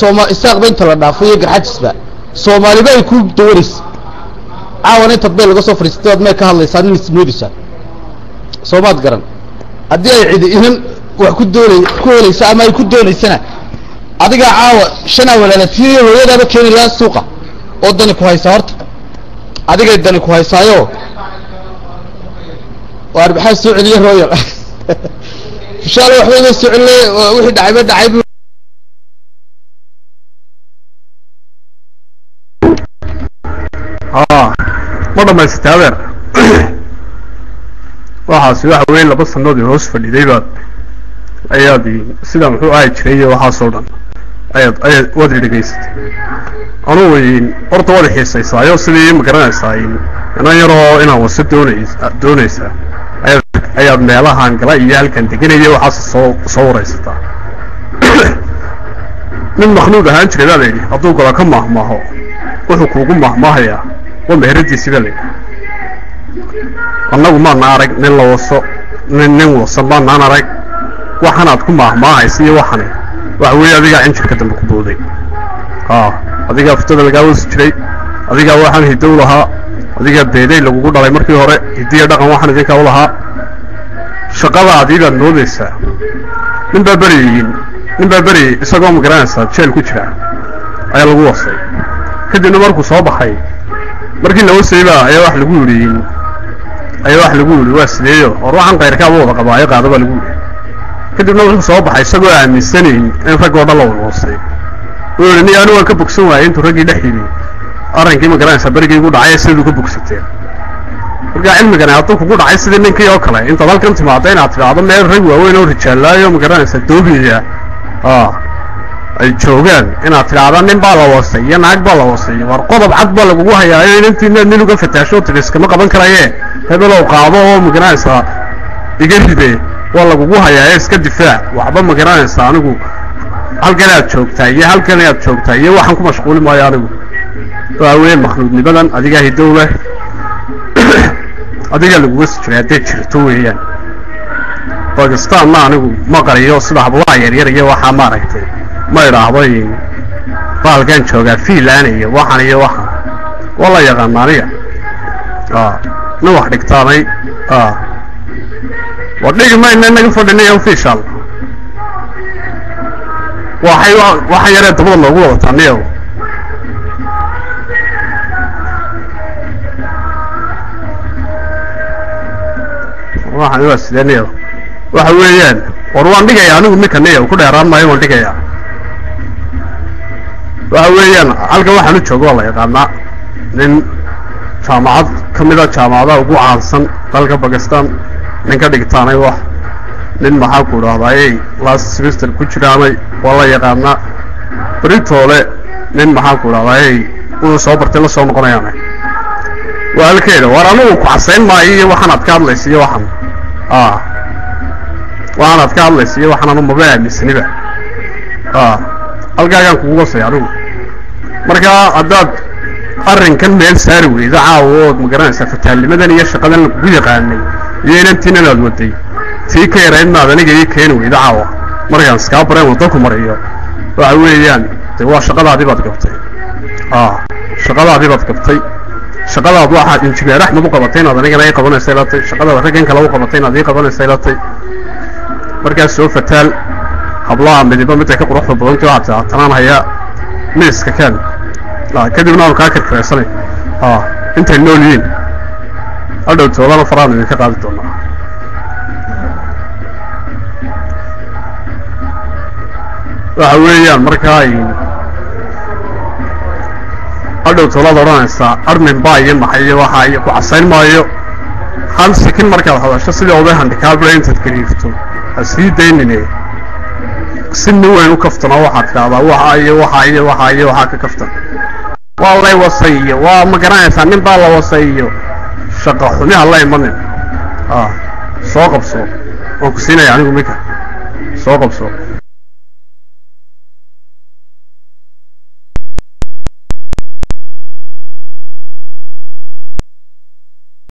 sooma isaaq baynta la dhaafay garxajisba Soomaaliba ay ku dooris caawan inta beel laga soo fariistay ma ka hadlaysaa in ismoodisa Soomaad garan hadii ay cid inan wax ku doonaysa ama ay ku doonaysana adiga caawa shana walaalatiyo hooyadaaba keenay la suuqa oo dani ku haysa horta adiga dani ku haysaayo waar baxay soo celiyo royal insha Allah waxba soo celiyo wixii dhacay ما ما استعبر waxaas waxa weyn laba sanadood hoos fadhiday baad ayaadi sida muxuu ahay jiray waxaas oo dhan ayad wada dhigaysatay anuu weyn horta wada xiisaysaayo sidii ma garanaysaa inaan yaroo inaan wasa doonaysa ayaad meelahan gala iyo halkan deganaya waxaas soo waraysataa min makhluud ahaan jiray baa leeyahay hadduu gala ka mahmaaho wuxuu kuugu mahmaahaya waa meheradiisi baa leeyahay annagu ma naarag nin la waso nin wasa ma naarag waxaanaad ku mahmaahaysa iyo waxan wax weey adiga injirka dambe ku booday adiga ftada laga wasi jiray adiga waxaan hidow lahaa adiga beeday lagu dhalay markii hore hidiya dhaqan waxaan idinka u lahaa shaqada adiga noodaysa nin barbari isagoo ma garanaysa jeel ku jira ayaa lagu wasay kadibna markuu soo baxay markii la wasayba ayaa wax lagu yiri waa sideeyo oo waxaan qayrka wada qabaayo qaadaba lagu yiri kadibna wuxuu soo baxay isagoo aaminsaneen in rag oo dhalo wasay weerni anigu ka bogsan waayay intuu ragii dhaxilay arankii ma garanaysa barigii ugu dhacay sidoo ka bogsateen marka cilmigan aad ku dhacay sidii ninkii oo kale inta halkan timaado inaad tiraahdo meel rag waaweyn oo rijaalaayo ma garanaysa doobiya ay joogaan inaad tiraahdo nin baa la wasay iyo naag baa la wasay war qodob cad baa lagu hayaayo intii nin uga fataasho tiriska ma qaban karayee hebel oo qaado oo ma garanaysa iga ribay waa lagu hayaayo iska difaac waxba ma garanaysa anigu halkan aad joogtaa iyo waxaan ku mashquuli maayo anigu waa weyn makhluudnimadan adiga hidowle adiga lagu wasi jiray hadday jirto weeyaan Pakistan ma anigu ma qariyo sida hablaha yar iyo waxa ma aragtay ma iraahday halkan jooga fiilaan iyo waxan wala yaqaan aniga no wax dhigtaanay wadhiga ma inaga fadhinay official waxa yar dabada loogu wada taaniyo waxaan waa sideenayo waxa weeyaan war waan dhigaya anigu ninkan ku dheeraan maayo waan dhigaya waxa weeyaan halka waxaan u joogo la yaqaana nin jaamacad kamida jaamacadaha ugu caansan dalka Pakistan ninka dhigtaanay wax nin maxaa ku raadayay last semester ku jiraanay wala yaqaana britole nin maxaa ku raadayay uu soo bartay la soo noqonayaan walkeeda war anigu ku xasayn maayo waxaan aad ka hadlaysiyo waxaan waxaan aad ka hadlaysiyo waxaan anu mabaamisniba halkaagan kugu wasay anigu marka haddaad arrinkan meel saari weyda caawood ma garanaysa fataalnimadan iyo shaqadan lagu yaqaanay iyo inantiina aad waday tii ka yareyn maad aniga ii keeni weyda caawa markaan iska bareen wada ku mariyo waxa weeyaan waa shaqadaadii baad qabtay shaqadaad waxa injineer Axmed u qabatay inaad aniga ay qabanayso ilaatay shaqada raggan kale u qabatay inaad ii qabanayso ilaatay markaas soo fataal hablaha midba mid ka quruxda badan waxa tanaan haya miiska kan kadibna aan ka karkarsanay inta nooliin adoo toolana faraan ka qaadi doonaa waxa weeyaan markaa adoo toolada oranaysa armin baayo maxay waxa ay ku casayn maayo hal sakin markaa hadasho sidii oday handicap inta kaliifto asii deynine sinni weyn u kaftana waxa tiraahdaa waxa ka kaftan والله وصيه وما قرأنا nin baa la wasayo shaqo xumi Allah imanin soo qabso oo ku siinay anigu mika soo qabso